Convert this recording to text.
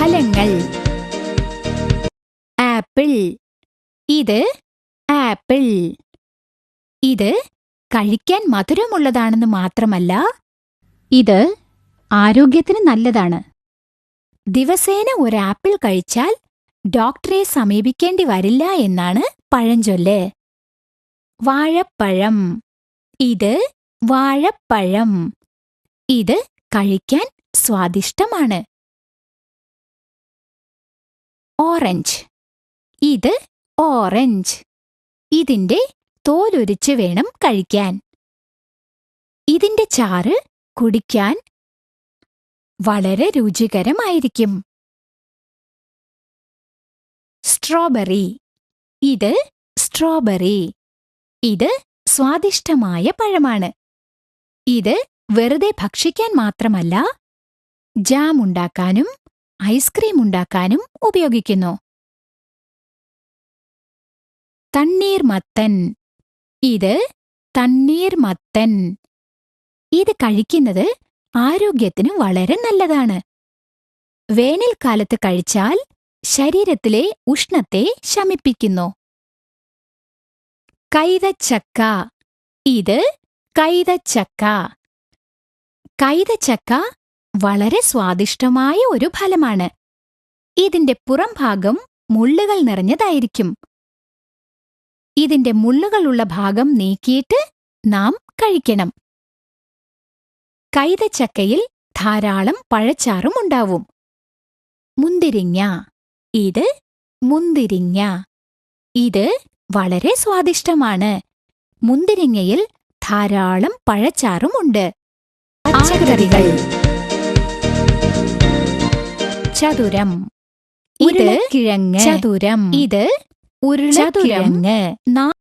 ഫലങ്ങൾ. ആപ്പിൾ. ഇത് ആപ്പിൾ. ഇത് കഴിക്കാൻ മധുരമുള്ളതാണെന്ന് മാത്രമല്ല, ഇത് ആരോഗ്യത്തിന് നല്ലതാണ്. ദിവസേന ഒരു ആപ്പിൾ കഴിച്ചാൽ ഡോക്ടറെ സമീപിക്കേണ്ടി വരില്ല എന്നാണ് പഴഞ്ചൊല്ല്. വാഴപ്പഴം. ഇത് വാഴപ്പഴം. ഇത് കഴിക്കാൻ സ്വാദിഷ്ടമാണ്. ഓറഞ്ച്. ഇത് ഓറഞ്ച്. ഇതിന്റെ തോലുരിച്ച് വേണം കഴിക്കാൻ. ഇതിന്റെ ചാറ് കുടിക്കാൻ വളരെ രുചികരമായിരിക്കും. സ്ട്രോബെറി. ഇത് സ്ട്രോബെറി. ഇത് സ്വാദിഷ്ടമായ പഴമാണ്. ഇത് വെറുതെ ഭക്ഷിക്കാൻ മാത്രമല്ല, ജാം ഉണ്ടാക്കാനും ഐസ്ക്രീം ഉണ്ടാക്കാനും ഉപയോഗിക്കുന്നു. തണ്ണീർമത്തൻ. ഇത് തണ്ണീർമത്തൻ. ഇത് കഴിക്കുന്നത് ആരോഗ്യത്തിന് വളരെ നല്ലതാണ്. വേനൽക്കാലത്ത് കഴിച്ചാൽ ശരീരത്തിലെ ഉഷ്ണത്തെ ശമിപ്പിക്കുന്നു. കൈതച്ചക്ക. ഇത് കൈതച്ചക്ക. കൈതച്ചക്ക വളരെ സ്വാദിഷ്ടമായ ഒരു ഫലമാണ്. ഇതിന്റെ പുറംഭാഗം മുള്ളുകൾ നിറഞ്ഞതായിരിക്കും. ഇതിന്റെ മുള്ളുകളുള്ള ഭാഗം നീക്കിയിട്ട് നാം കഴിക്കണം. കൈതച്ചക്കയിൽ ധാരാളം പഴച്ചാറും ഉണ്ടാവും. മുന്തിരിങ്ങ. ഇത് മുന്തിരിങ്ങ. ഇത് വളരെ സ്വാദിഷ്ടമാണ്. മുന്തിരിങ്ങയിൽ ധാരാളം പഴച്ചാറുമുണ്ട്. പച്ചക്കറികൾ. ചതുരം. ഇത് കിഴങ്ങ്. ചതുരം. ഇത് ഉരുളക്കിഴങ്ങ്.